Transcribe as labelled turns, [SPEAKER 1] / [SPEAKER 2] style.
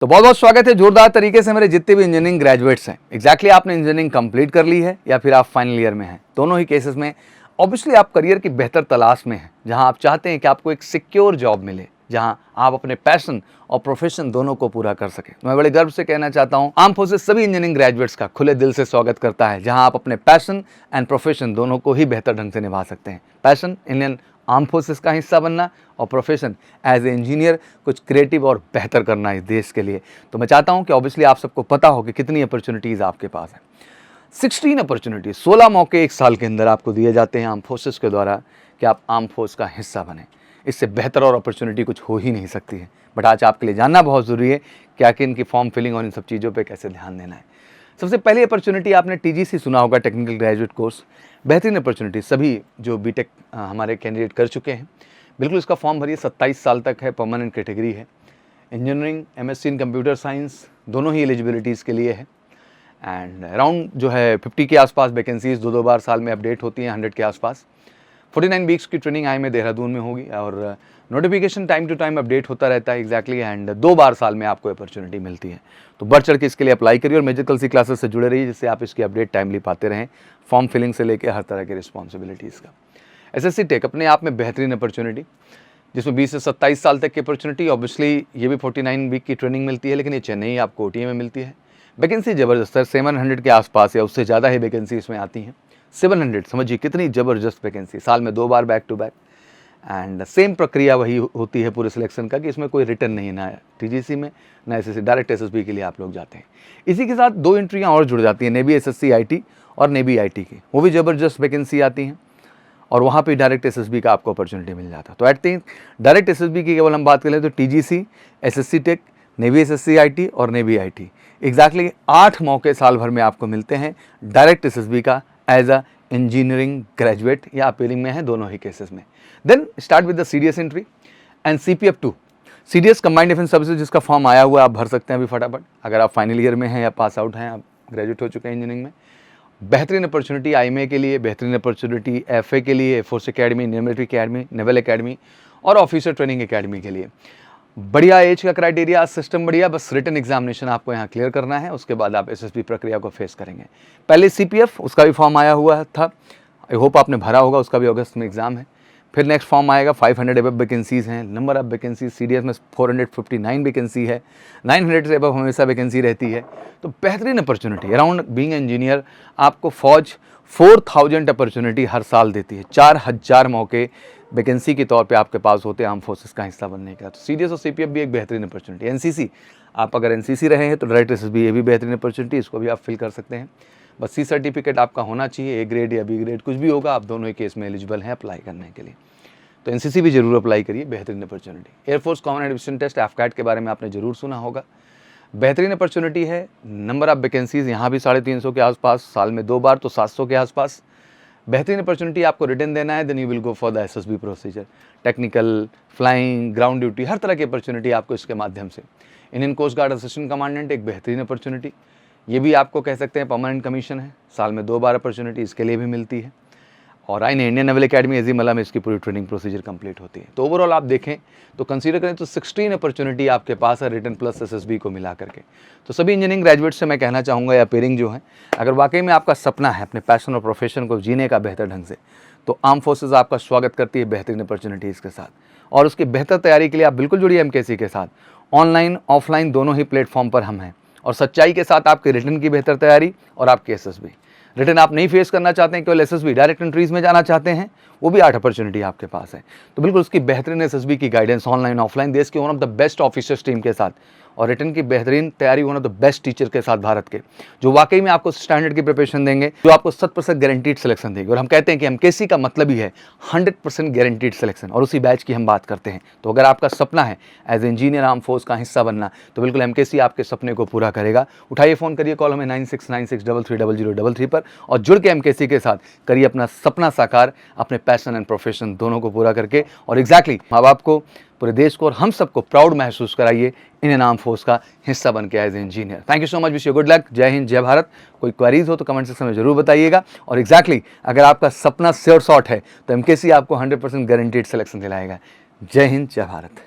[SPEAKER 1] तो बहुत बहुत स्वागत है जोरदार तरीके से मेरे जितने भी इंजीनियरिंग ग्रेजुएट्स हैं। एग्जैक्टली आपने इंजीनियरिंग कंप्लीट कर ली है या फिर आप फाइनल ईयर में हैं, दोनों ही केसेस में ऑब्वियसली आप करियर की बेहतर तलाश में हैं, जहां आप चाहते हैं कि आपको एक सिक्योर जॉब मिले, जहां आप अपने पैशन और प्रोफेशन दोनों को पूरा कर सके। मैं बड़े गर्व से कहना चाहता हूं, आर्म फोर्सेस सभी इंजीनियरिंग ग्रेजुएट्स का खुले दिल से स्वागत करता है, जहां आप अपने पैशन एंड प्रोफेशन दोनों को ही बेहतर ढंग से निभा सकते हैं। पैशन इंडियन आर्म फोर्सेस का हिस्सा बनना और प्रोफेशन एज ए इंजीनियर कुछ क्रिएटिव और बेहतर करना इस देश के लिए। तो मैं चाहता हूं कि ऑब्वियसली आप सबको पता हो कि कितनी अपॉर्चुनिटीज़ आपके पास है। 16 अपॉर्चुनिटी, 16 मौके एक साल के अंदर आपको दिए जाते हैं आर्म फोर्सेस के द्वारा कि आप आर्म फोर्स का हिस्सा बने। इससे बेहतर और अपॉर्चुनिटी कुछ हो ही नहीं सकती है। बट आज आपके लिए जानना बहुत ज़रूरी है कि आखिर इनकी फॉर्म फिलिंग और इन सब चीज़ों पर कैसे ध्यान देना है। सबसे पहली अपॉर्चुनिटी आपने टीजीसी सुना होगा, टेक्निकल ग्रेजुएट कोर्स। बेहतरीन अपॉर्चुनिटी, सभी जो बीटेक हमारे कैंडिडेट कर चुके हैं, बिल्कुल इसका फॉर्म भरिए। 27 साल तक है, परमानेंट कैटेगरी है। Engineering, MSc in computer science दोनों ही एलिजिबिलिटीज़ के लिए है। एंड अराउंड जो है 50 के आसपास वैकेंसीज दो बार साल में अपडेट होती हैं, 100 के आसपास। 49 वीक्स की ट्रेनिंग आई में देहरादून में होगी और notification time to time update होता रहता है एग्जैक्टली। एंड 2 बार साल में आपको अपॉर्चुनिटी मिलती है। तो बढ़ चढ़ के इसके लिए अप्लाई करिए और मेजर कल सी क्लासेस से जुड़े रहिए, जिससे आप इसकी अपडेट टाइमली पाते रहें, फॉर्म फिलिंग से लेकर हर तरह की रिस्पॉन्सिबिलिटीज़ का। एसएससी टेक अपने आप में बेहतरीन अपॉर्चुनिटी, जिसमें 20 से 27 साल तक की अपॉर्चुनिटी। ऑब्वियसली ये भी 49 वीक की ट्रेनिंग मिलती है, लेकिन ये चेन्नई आपको ओटीए में मिलती है। वैकेंसी ज़बरदस्त है, 700 के आसपास या उससे ज़्यादा ही वैकेंसी इसमें आती हैं। 700, समझिए कितनी ज़बरदस्त वैकेंसी, साल में 2 बार back to back. And same प्रक्रिया वही होती है पूरे सिलेक्शन का कि इसमें कोई रिटर्न नहीं, ना टीजीसी में ना एसएससी, डायरेक्ट एसएसबी के लिए आप लोग जाते हैं। इसी के साथ 2 एंट्रियाँ और जुड़ जाती हैं, नेवी एसएससी आईटी और नेवी आईटी की, वो भी ज़बरदस्त वैकेंसी आती हैं और वहाँ पे डायरेक्ट एसएसबी का आपको अपॉर्चुनिटी मिल जाता है। तो एट थिंक डायरेक्ट एसएसबी की केवल हम बात करें तो TGC, SSC tech, navy SSC IT और नेवी आईटी, एग्जैक्टली 8 मौके साल भर में आपको मिलते हैं डायरेक्ट एसएसबी का एज अ इंजीनियरिंग ग्रेजुएट या अपीलिंग में है, दोनों ही केसेस में। Then start with the CDS entry and CPF 2, CDS combined defence services, जिसका फॉर्म आया हुआ है, आप भर सकते हैं अभी फटाफट। अगर आप फाइनल ईयर में हैं या पास आउट हैं, आप ग्रेजुएट हो चुके हैं इंजीनियरिंग में, बेहतरीन अपॉर्चुनिटी आईएमए के लिए, बेहतरीन अपॉर्चुनिटी एफए के लिए, air force academy, Indian military academy, naval academy और ऑफिसर ट्रेनिंग एकेडमी के लिए। बढ़िया एज का क्राइटेरिया, सिस्टम बढ़िया, बस रिटन एग्जामिनेशन आपको यहाँ क्लियर करना है, उसके बाद आप एसएसबी प्रक्रिया को फेस करेंगे। पहले सीपीएफ, उसका भी फॉर्म आया हुआ था, आई होप आपने भरा होगा, उसका भी अगस्त में एग्जाम है। फिर नेक्स्ट फॉर्म आएगा, 500 एबव वैकेंसीज़ हैं, नंबर ऑफ वैकेंसीज सीडीएस में 459 वैकेंसी है, 900 से एबव हमेशा वैकेंसी रहती है। तो बेहतरीन अपॉर्चुनिटी, अराउंड बीइंग इंजीनियर आपको फौज 4000 अपॉर्चुनिटी हर साल देती है। 4000 मौके वैकेंसी के तौर पे आपके पास होते हैं आर्म फोर्सेस का हिस्सा बनने का। तो सीडीएस और सीपीएफ भी एक बेहतरीन अपॉर्चुनिटी। एनसीसी, आप अगर एनसीसी रहे हैं तो डायरेक्ट एसएसबी, ये भी बेहतरीन अपॉर्चुनिटी, इसको भी आप फिल कर सकते हैं। बस सी सर्टिफिकेट आपका होना चाहिए, ए ग्रेड या बी ग्रेड कुछ भी होगा, आप दोनों ही केस में एलिजिबल हैं अप्लाई करने के लिए। तो एनसीसी भी जरूर अप्लाई करिए, बेहतरीन opportunity. Air force common admission test AFCAT के बारे में आपने जरूर सुना होगा, बेहतरीन अपॉर्चुनिटी है। नंबर ऑफ वैकेंसीज यहाँ भी 350 के आसपास, साल में 2 बार तो 700 के आसपास। बेहतरीन अपॉर्चुनिटी, आपको रिटर्न देना है, then you will go for the SSB procedure. Technical, flying, ground duty, हर तरह की अपॉर्चुनिटी आपको इसके माध्यम से। Indian coast guard assistant commandant एक बेहतरीन अपॉर्चुनिटी, ये भी आपको कह सकते हैं परमानेंट कमीशन है, साल में 2 बार अपॉर्चुनिटी इसके लिए भी मिलती है। और आई इंडियन नेवल एकेडमी एजीमला में इसकी पूरी ट्रेनिंग प्रोसीजर कंप्लीट होती है। तो ओवरऑल आप देखें तो कंसीडर करें तो 16 अपॉर्चुनिटी आपके पास है, रिटर्न प्लस एसएसबी को मिला करके। तो सभी इंजीनियरिंग ग्रेजुएट से मैं कहना चाहूँगा, या पेयरिंग जो है, अगर वाकई में आपका सपना है अपने पैशन और प्रोफेशन को जीने का बेहतर ढंग से, तो आर्म फोर्सेज आपका स्वागत करती है बेहतरीन अपॉर्चुनिटीज़ के साथ। और उसकी बेहतर तैयारी के लिए आप बिल्कुल जुड़िए एमकेसी के साथ। ऑनलाइन ऑफलाइन दोनों ही प्लेटफॉर्म पर हम हैं, और सच्चाई के साथ आपके रिटर्न की बेहतर तैयारी और आपके एसएसबी। रिटर्न आप नहीं फेस करना चाहते हैं, केवल एसएसबी डायरेक्ट एंट्रीज में जाना चाहते हैं, वो भी 8 अपॉर्चुनिटी आपके पास है। तो बिल्कुल उसकी बेहतरीन एसएसबी की गाइडेंस ऑनलाइन ऑफलाइन, देश के one of the best officers team के साथ, और रिटर्न की बेहतरीन तैयारी one of the best teacher के साथ भारत के, जो वाकई में आपको स्टैंडर्ड की प्रिपरेशन देंगे, जो आपको 100% गारंटीड सिलेक्शन देंगे। और हम कहते हैं कि एमकेसी का मतलब ही है 100% गारंटीड सिलेक्शन, और उसी बैच की हम बात करते हैं। तो अगर आपका सपना है एज इंजीनियर आर्म फोर्स का हिस्सा बनना, तो बिल्कुल एमकेसी आपके सपने को पूरा करेगा। उठाइए फ़ोन करिए, कॉल हमें 9696330033 पर, और जुड़ के एमकेसी के साथ करिए अपना सपना साकार, अपने पैशन एंड प्रोफेशन दोनों को पूरा करके। और एग्जैक्टली माँ बाप को, पूरे देश को और हम सबको प्राउड महसूस कराइए इंडियन आर्म फोर्स का हिस्सा बन के as a engineer. Thank you so much, wish you good luck. जय हिंद, जय भारत। कोई क्वेरीज हो तो कमेंट सेक्शन में जरूर बताइएगा। और एग्जैक्टली अगर आपका सपना श्योर शॉट है तो एमकेसी आपको 100% गारंटीड सिलेक्शन दिलाएगा। जय हिंद, जय भारत।